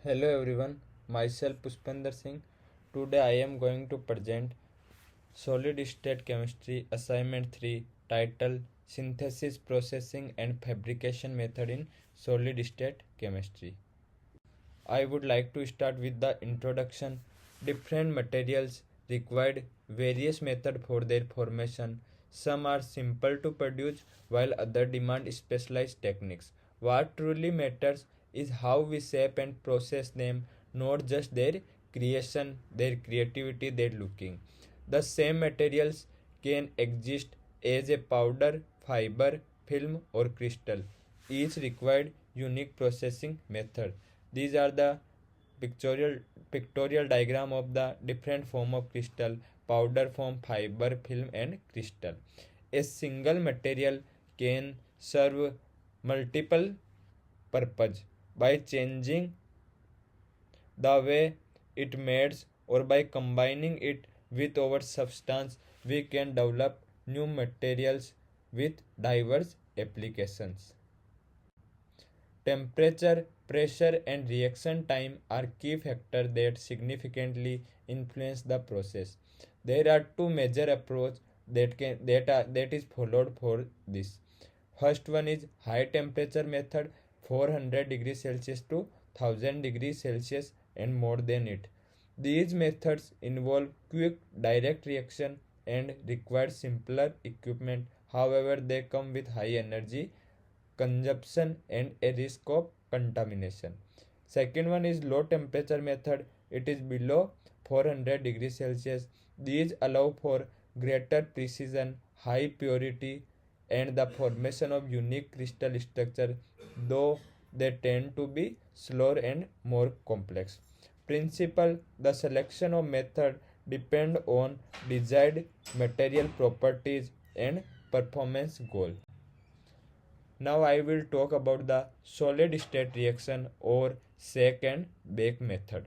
Hello everyone, myself Pushpender Singh. Today I am going to present Solid State Chemistry Assignment 3 titled Synthesis, Processing and Fabrication Method in Solid State Chemistry. I would like to start with the introduction. Different materials required various methods for their formation. Some are simple to produce while others demand specialized techniques. What truly matters is how we shape and process them, not just their creation, their creativity, their looking. The same materials can exist as a powder, fiber, film, or crystal. Each required unique processing method. These are the pictorial pictorial diagram of the different form of crystal: powder form, fiber, film, and crystal. A single material can serve multiple purpose by changing the way it mates, or by combining it with our substance. We can develop new materials with diverse applications. Temperature, pressure, and reaction time are key factors that significantly influence the process. There are two major approaches that is followed for this. First one is high temperature method, 400 degrees Celsius to 1000 degrees Celsius and more than it. These methods involve quick direct reaction and require simpler equipment. However, they come with high energy consumption and a risk of contamination. Second one is low temperature method. It is below 400 degrees Celsius. These allow for greater precision, high purity, and the formation of unique crystal structure, though they tend to be slower and more complex. Principle: the selection of method depend on desired material properties and performance goal. Now I will talk about the solid state reaction or shake and bake method.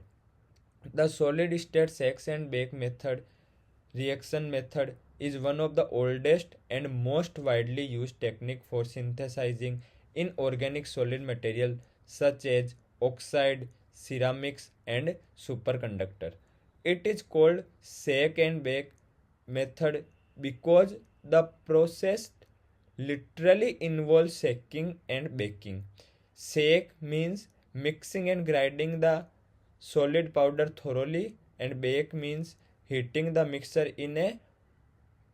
The solid state shake and bake method reaction method is one of the oldest and most widely used technique for synthesizing inorganic solid material such as oxide, ceramics and superconductor. It is called shake and bake method because the process literally involves shaking and baking. Shake means mixing and grinding the solid powder thoroughly, and bake means heating the mixture in a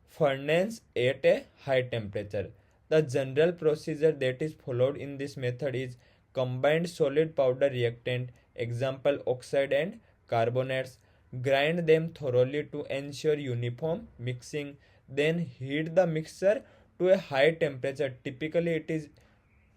furnace at a high temperature. The general procedure that is followed in this method is combined solid powder reactant, example oxide and carbonates, grind them thoroughly to ensure uniform mixing, then heat the mixture to a high temperature. Typically it is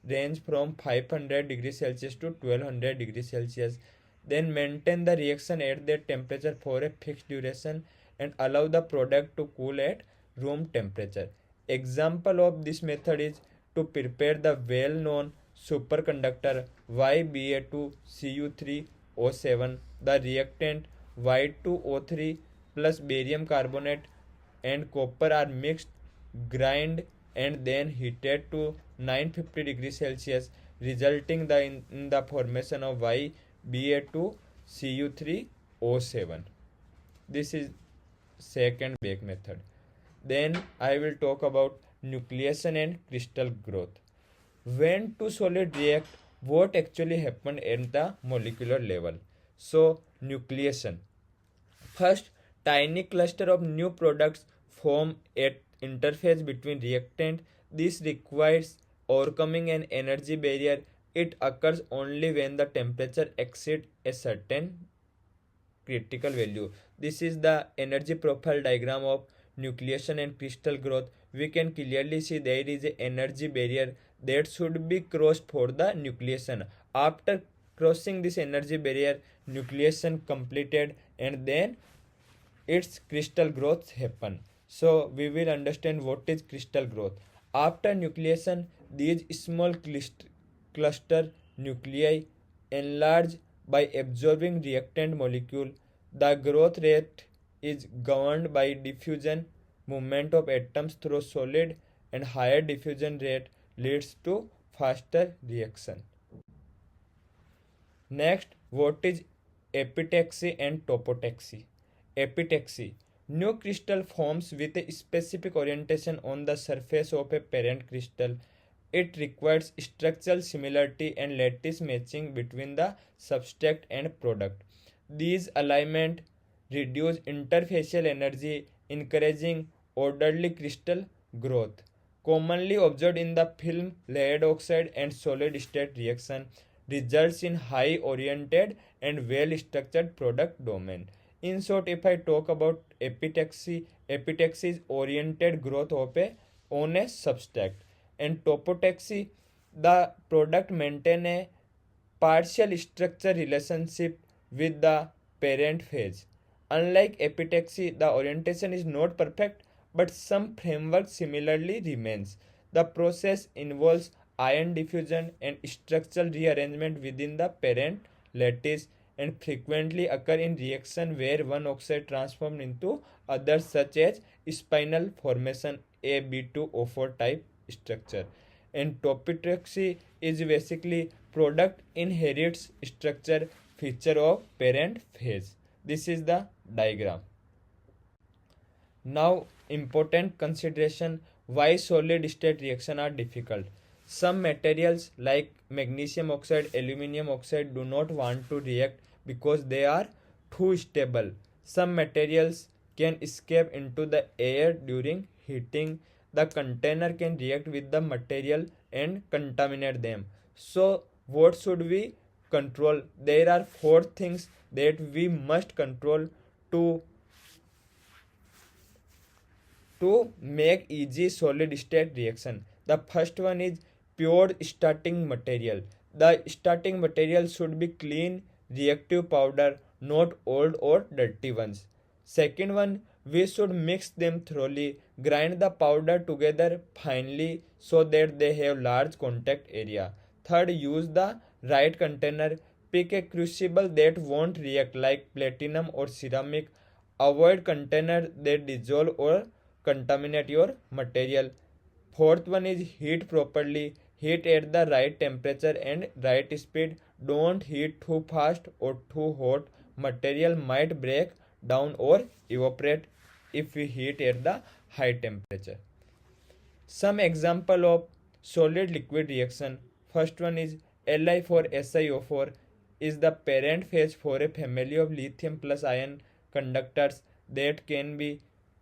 range from 500 degrees Celsius to 1200 degrees Celsius. Then maintain the reaction at that temperature for a fixed duration and allow the product to cool at room temperature. Example of this method is to prepare the well-known superconductor YBa2Cu3O7. The reactant Y2O3 plus barium carbonate and copper are mixed, grind, and then heated to 950 degrees Celsius, resulting in the formation of YBa2Cu3O7. This is second bake method. Then I will talk about nucleation and crystal growth. When two solids react, what actually happens at the molecular level? So, nucleation. First, tiny cluster of new products form at interface between reactant. This requires overcoming an energy barrier. It occurs only when the temperature exceeds a certain critical value. This is the energy profile diagram of nucleation and crystal growth. We can clearly see there is an energy barrier that should be crossed for the nucleation. After crossing this energy barrier, nucleation completed, and then its crystal growth happen. So we will understand what is crystal growth. After nucleation, these small cluster nuclei enlarge by absorbing reactant molecule. The growth rate is governed by diffusion movement of atoms through solid, and higher diffusion rate leads to faster reaction. Next, What is epitaxy and topotaxy? Epitaxy. New crystal forms with a specific orientation on the surface of a parent crystal. It requires structural similarity and lattice matching between the substrate and product. These alignment reduce interfacial energy, encouraging orderly crystal growth. Commonly observed in the film lead oxide and solid state reaction, results in high oriented and well structured product domain. In short, if I talk about epitaxy, epitaxy is oriented growth of a on a substrate, and topotaxy, the product maintain a partial structure relationship with the parent phase. Unlike epitaxy, the orientation is not perfect, but some framework similarly remains. The process involves ion diffusion and structural rearrangement within the parent lattice, and frequently occur in reaction where one oxide transformed into others, such as spinel formation Ab2O4 type structure. And topotaxy is basically product inherits structure feature of parent phase. This is the diagram. Now, important consideration: why solid state reaction are difficult. Some materials like magnesium oxide, aluminum oxide do not want to react because they are too stable. Some materials can escape into the air during heating. The container can react with the material and contaminate them. So, what should we control? There are four things that we must control to make easy solid state reaction. The first one is pure starting material. The starting material should be clean reactive powder, not old or dirty ones. Second one, we should mix them thoroughly, grind the powder together finely so that they have large contact area. Third, use the right container. Pick a crucible that won't react like platinum or ceramic. Avoid container that dissolve or contaminate your material. Fourth one is heat properly. Heat at the right temperature and right speed. Don't heat too fast or too hot. Material might break down or evaporate if we heat at the high temperature. Some example of solid liquid reaction. First one is Li4SiO4 is the parent phase for a family of lithium plus ion conductors that can be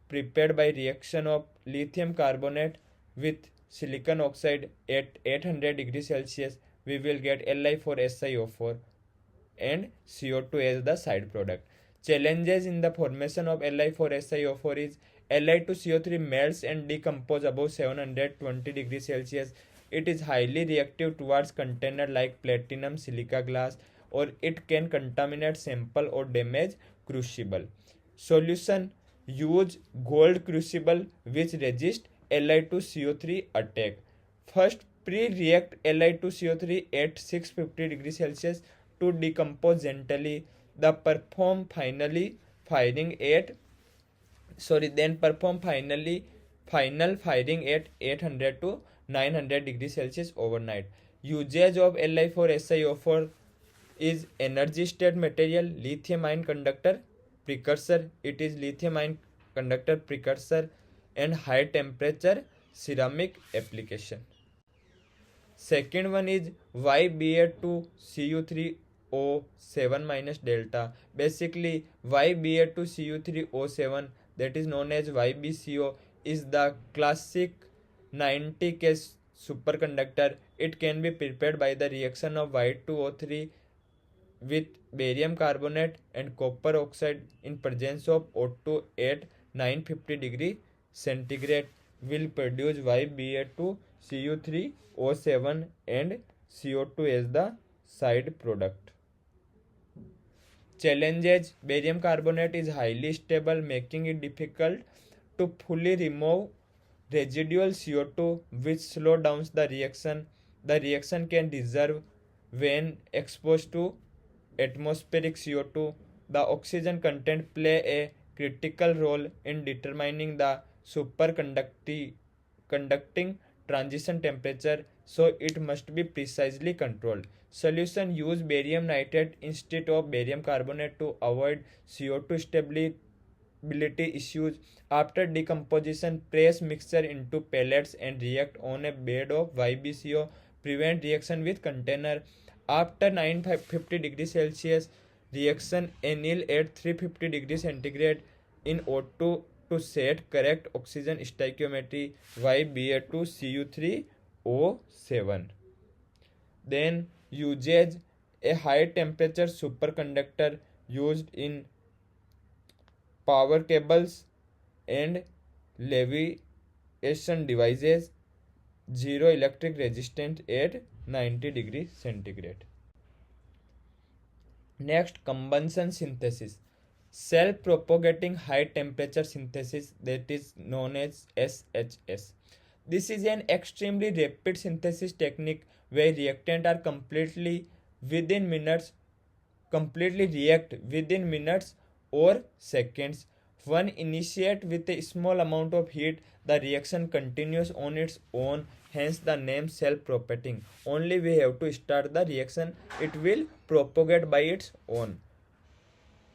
prepared by reaction of lithium carbonate with silicon oxide at 800 degrees Celsius. We will get Li4SiO4 and CO2 as the side product. Challenges in the formation of Li4SiO4 is Li2CO3 melts and decomposes above 720 degrees Celsius. It is highly reactive towards container like platinum silica glass, or it can contaminate sample or damage crucible. Solution: use gold crucible which resist Li2CO3 attack. First, pre-react Li2CO3 at 650 degrees Celsius to decompose gently. The perform finally firing at then perform final firing at 800 to 900 degrees Celsius overnight. Usage of Li4SiO4 is energy state material, lithium ion conductor precursor. It is lithium ion conductor precursor and high temperature ceramic application. Second one is YBA2CU3O7 minus delta. Basically, YBA2CU3O7, that is known as YBCO, is the classic 90K superconductor. It can be prepared by the reaction of Y2O3 with barium carbonate and copper oxide in presence of O2 at 950 degree centigrade will produce YBA2CU3O7 and CO2 as the side product. Challenges: barium carbonate is highly stable, making it difficult to fully remove residual CO2, which slow down the reaction. The reaction can dissolve when exposed to atmospheric CO2. The oxygen content play a critical role in determining the superconducting transition temperature. so it must be precisely controlled. Solution: use barium nitrate instead of barium carbonate to avoid CO2 stability issues. After decomposition, press mixture into pellets and react on a bed of YbCO. Prevent reaction with container. After 950 degrees Celsius, reaction anneal at 350 degrees centigrade in O2 to set correct oxygen stoichiometry YBA2Cu3O7. Then usage: a high temperature superconductor used in power cables and levitation devices. Zero electric resistance at 90 degrees centigrade. Next, combustion synthesis. Self-propagating high temperature synthesis, that is known as SHS. This is an extremely rapid synthesis technique where reactant are completely react within minutes or seconds. One initiate with a small amount of heat, the reaction continues on its own, hence the name self-propagating. Only we have to start the reaction, it will propagate by its own.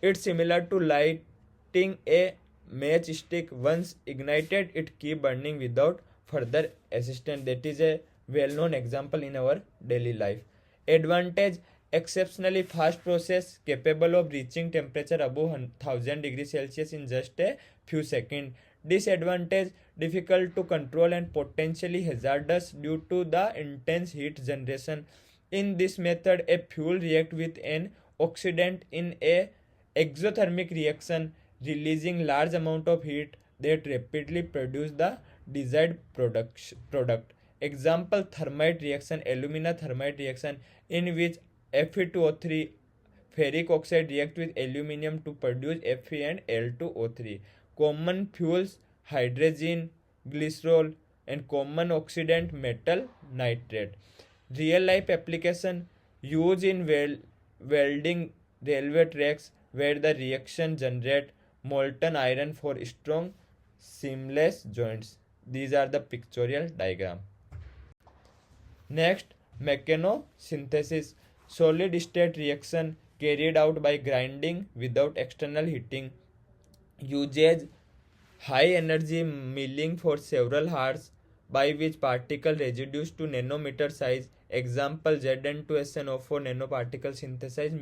It's similar to lighting a matchstick. Once ignited, it keep burning without further assistance. That is a well-known example in our daily life. Advantage: exceptionally fast process capable of reaching temperature above 1000 degrees Celsius in just a few seconds. Disadvantage: difficult to control and potentially hazardous due to the intense heat generation. In this method, a fuel reacts with an oxidant in a exothermic reaction, releasing large amount of heat that rapidly produce the desired product. Example: thermite reaction, alumina thermite reaction, in which Fe2O3 ferric oxide react with aluminium to produce Fe and Al2O3. Common fuels: hydrogen, glycerol, and common oxidant metal nitrate. Real life application: use in welding railway tracks where the reaction generate molten iron for strong seamless joints. These are the pictorial diagram. Next, mechanosynthesis: solid state reaction carried out by grinding without external heating. Uses: high energy milling for several hours by which particle reduced to nanometer size. Example: Zn2SnO4 nanoparticle synthesized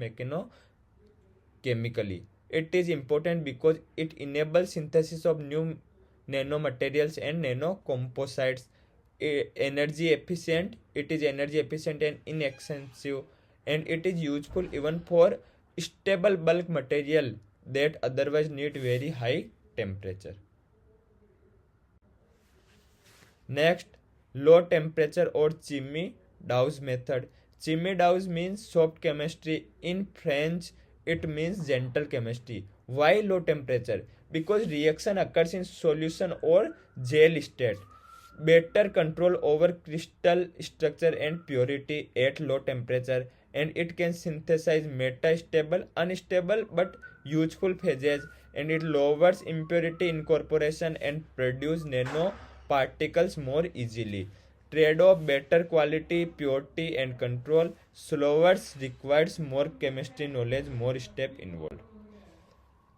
chemically. It is important because it enables synthesis of new nanomaterials and nanocomposites. Energy efficient, it is energy efficient and inexpensive, and it is useful even for stable bulk material that otherwise need very high temperature. Next, low temperature or Chimie-Dawes method. Chimie-Dawes means soft chemistry. In French, it means gentle chemistry. Why low temperature? Because reaction occurs in solution or gel state. Better control over crystal structure and purity at low temperature, and it can synthesize metastable, unstable but useful phases, and it lowers impurity incorporation and produce nanoparticles more easily. Trade-off: better quality, purity and control. Slower requires more chemistry knowledge, more step involved.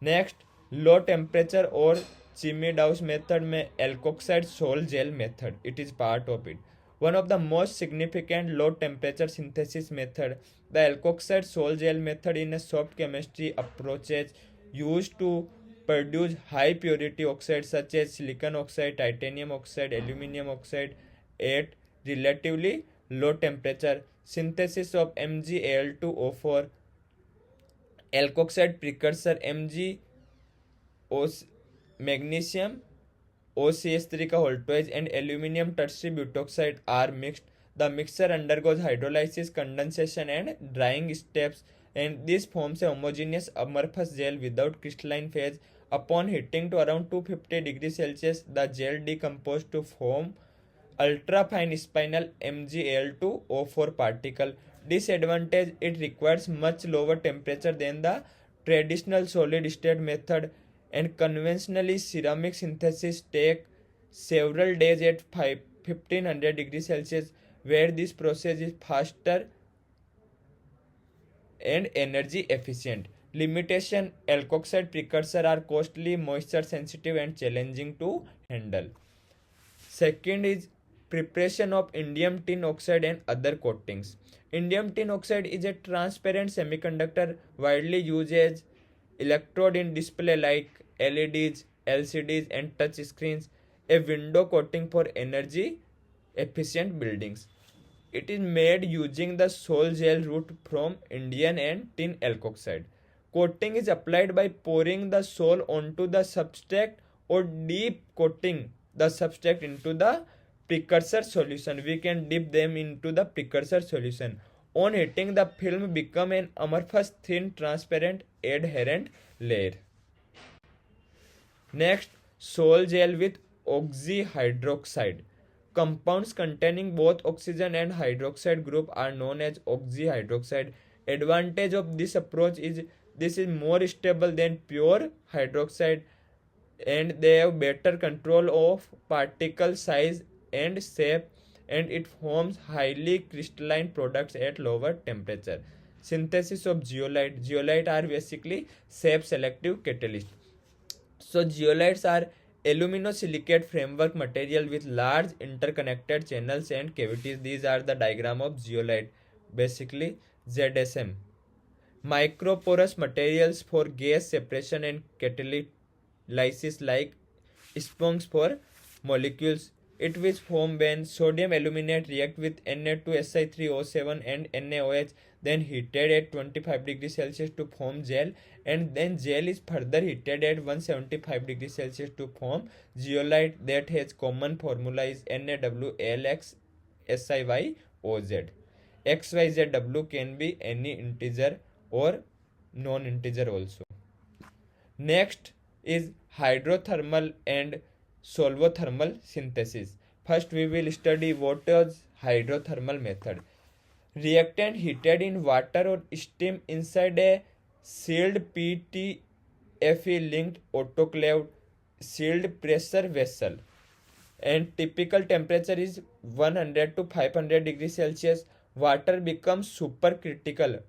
Next, low temperature or Chimie-Dawes method में alkoxide sol gel method, it is part of it. One of the most significant low temperature synthesis method, the alkoxide sol gel method in a soft chemistry approaches used to produce high purity oxides such as silicon oxide, titanium oxide, aluminum oxide at relatively low temperature. Synthesis of MgAl2O4, alkoxide precursor Mg magnesium OCH3 का voltage and aluminum tertiary butoxide are mixed. The mixture undergoes hydrolysis, condensation and drying steps, and this forms a homogeneous amorphous gel without crystalline phase. Upon heating to around 250 degrees Celsius, the gel decomposes to form ultra-fine spinel MgAl2O4 particle. Disadvantage: it requires much lower temperature than the traditional solid state method, and conventionally ceramic synthesis take several days at 1500 degrees Celsius. where this process is faster and energy efficient. Limitation: alkoxide precursors are costly, moisture sensitive, and challenging to handle. Second is preparation of indium tin oxide and other coatings. Indium tin oxide is a transparent semiconductor widely used as electrode in display like LEDs, LCDs, and touch screens, a window coating for energy efficient buildings. It is made using the sol gel route from indium and tin alkoxide. Coating is applied by pouring the sol onto the substrate or deep coating the substrate into the precursor solution. We can dip them into the precursor solution. On heating, the film become an amorphous, thin, transparent, adherent layer. Next, sol gel with oxyhydroxide. Compounds containing both oxygen and hydroxide group are known as oxyhydroxide. Advantage of this approach is this is more stable than pure hydroxide, and they have better control of particle size and shape, and it forms highly crystalline products at lower temperature. Synthesis of zeolite. Zeolite are basically shape selective catalysts. So zeolites are aluminosilicate framework material with large interconnected channels and cavities. These are the diagram of zeolite, basically ZSM. Microporous materials for gas separation and catalysis like sponges for molecules. It will form when sodium aluminate react with Na2Si3O7 and NaOH, then heated at 25 degrees Celsius to form gel, and then gel is further heated at 175 degrees Celsius to form zeolite that has common formula is NaWlXSiYOZ. XYZW can be any integer or non-integer also. Next is hydrothermal and solvothermal synthesis. First we will study what is hydrothermal method. Reactant heated in water or steam inside a sealed PTFE linked autoclaved sealed pressure vessel, and typical temperature is 100 to 500 degrees Celsius. Water becomes supercritical.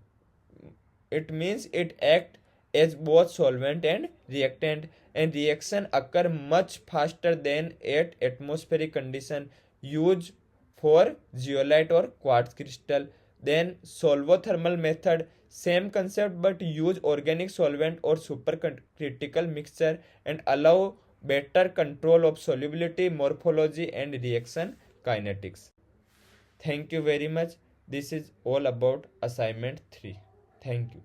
It means it acts as both solvent and reactant, and reaction occur much faster than at atmospheric condition used for zeolite or quartz crystal. Then solvothermal method, same concept but use organic solvent or supercritical mixture and allow better control of solubility, morphology, and reaction kinetics. Thank you very much. This is all about assignment 3. Thank you.